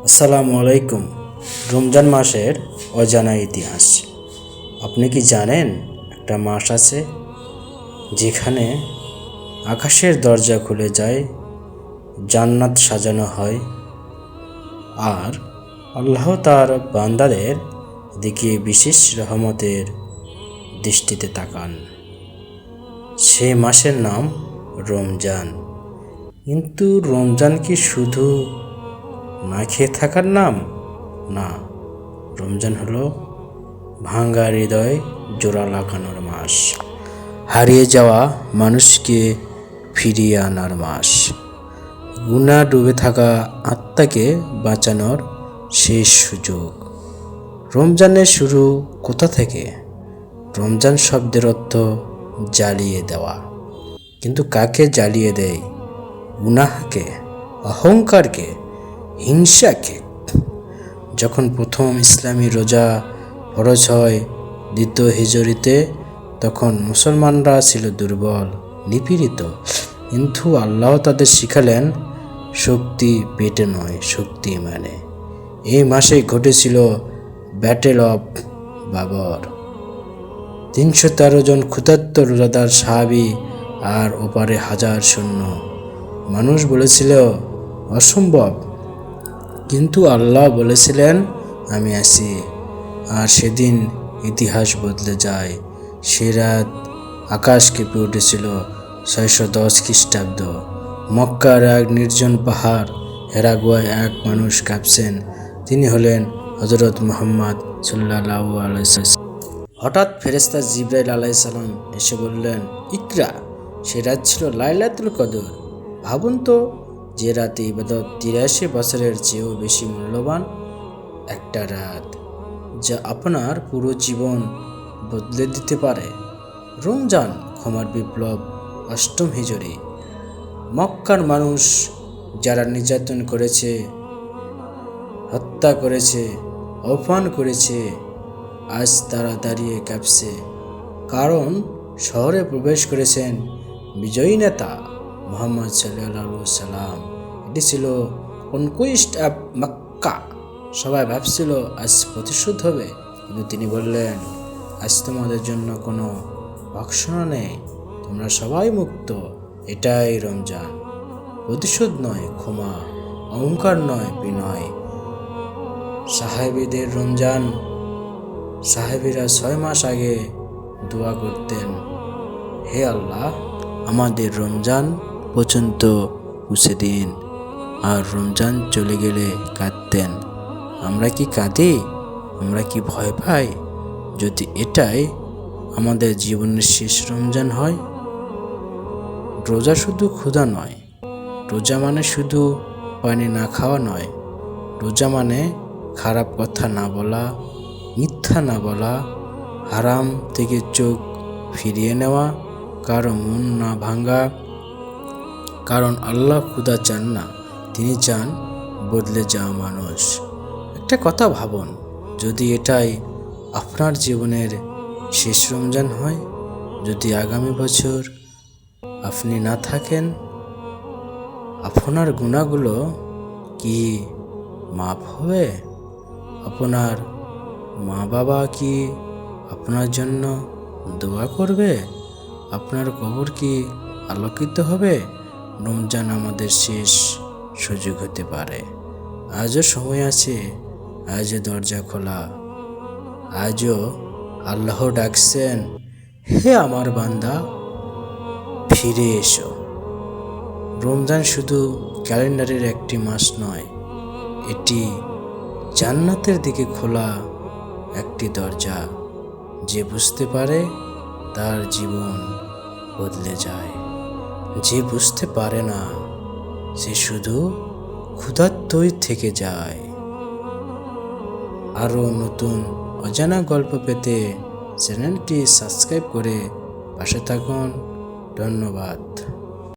আসসালামু আলাইকুম। রমজান মাসের অজানা ইতিহাস। আপনি কি জানেন একটা মাস আছে যেখানে আকাশের দরজা খুলে যায়, জান্নাত সাজানো হয়, আর আল্লাহ তার বান্দাদের দিকে বিশেষ রহমতের দৃষ্টিতে তাকান। সে মাসের নাম রমজান। কিন্তু রমজান কি শুধু না খেয়ে থাকার নাম? না, রমজান হলো ভাঙ্গা হৃদয় জোড়া লাগানোর মাস, হারিয়ে যাওয়া মানুষকে ফিরিয়ে আনার মাস, গুনাহ ডুবে থাকা আত্মাকে বাঁচানোর শেষ সুযোগ। রমজানের শুরু কোথা থেকে? রমজান শব্দের অর্থ জ্বালিয়ে দেওয়া। কিন্তু কাকে জ্বালিয়ে দেয়? গুনাহকে, অহংকারকে, হিংসাকে। যখন প্রথম ইসলামী রোজা ফরজ হয় দ্বিতীয় হিজরিতে, তখন মুসলমানরা ছিল দুর্বল, নিপীড়িত। কিন্তু আল্লাহ তাদের শিখালেন, শক্তি পেটে নয়, শক্তি মানে। এই মাসে ঘটেছিল ব্যাটেল অফ বাবর। 313 জন ক্ষুধার্ত রোজাদার সাহাবী আর ওপারে হাজার সৈন্য। মানুষ বলেছিল অসম্ভব, কিন্তু আল্লাহ বলেছিলেন আমি আছি। আর সেদিন ইতিহাস বদলে যায়। সে রাত আকাশ কেঁপে উঠেছিল। 610 খ্রিস্টাব্দ। মক্কার এক নির্জন পাহাড় হেরা গুহায় এক মানুষ কাঁপছেন। তিনি হলেন হযরত মুহাম্মদ সাল্লাল্লাহু আলাইহি ওয়াসাল্লাম। হঠাৎ ফেরেশতা জিবরাইল আলাইহিস সালাম এসে বললেন, ইকরা। সে রাত ছিল লাইলাতুল কদর। ভাবুন তো, যে রাতে ইবাদত 83 বছরের চেয়েও বেশি মূল্যবান। একটা রাত যা আপনার পুরো জীবন বদলে দিতে পারে। রমজান, ক্ষমার বিপ্লব, 8ম হিজরি। মক্কার মানুষ যারা নির্যাতন করেছে, হত্যা করেছে, অপমান করেছে, আজ তারা দাঁড়িয়ে কাঁপছে। কারণ শহরে প্রবেশ করেছেন বিজয়ী নেতা মুহাম্মদ সাল্লাল্লাহু আলাইহি সাল্লাম। এটি ছিল কনকুইস্ট অফ মক্কা। সবাই ভাবছিল আজ প্রতিশোধ হবে, কিন্তু তিনি বললেন, আজ তোমাদের জন্য কোনো ভৎসনা নেই, তোমরা সবাই মুক্ত। এটাই রমজান। প্রতিশোধ নয়, ক্ষমা। অহংকার নয়, বিনয়। সাহাবীদের রমজান। সাহাবীরা 6 মাস আগে দোয়া করতেন, হে আল্লাহ, আমাদের রমজান পর্যন্ত পৌঁছে দিন। আর রমজান চলে গেলে কাঁদতেন, আমরা কি কাঁদি? আমরা কি ভয় পাই? যদি এটাই আমাদের জীবনের শেষ রমজান হয়? রোজা শুধু ক্ষুধা নয়। রোজা মানে শুধু পানি না খাওয়া নয়। রোজা মানে খারাপ কথা না বলা, মিথ্যা না বলা, হারাম থেকে চোখ ফিরিয়ে নেওয়া, কারো মন না ভাঙা। কারণ আল্লাহ ক্ষুধা চান না, তিনি চান বদলে যাওয়া মানুষ। একটা কথা ভাবুন, যদি এটাই আপনার জীবনের শেষ রমজান হয়, যদি আগামী বছর আপনি না থাকেন, আপনার গুনাহগুলো কি মাফ হবে? আপনার মা বাবা কি আপনার জন্য দোয়া করবে? আপনার কবর কি আলোকিত হবে? রমজান আমাদের শেষ সুযোগ হতে পারে। আজও সময় আছে, আজও দরজা খোলা। আজও আল্লাহ ডাকছেন, হে আমার বান্দা, ফিরে এসো। রমজান শুধু ক্যালেন্ডারের একটি মাস নয়, এটি জান্নাতের দিকে খোলা একটি দরজা। যে বুঝতে পারে তার জীবন বদলে যায়। যে বুঝতে পারে না, সে শুধু ক্ষুধার্তই থেকে যায়। আরও নতুন অজানা গল্প পেতে চ্যানেলটি সাবস্ক্রাইব করে পাশে থাকুন। ধন্যবাদ।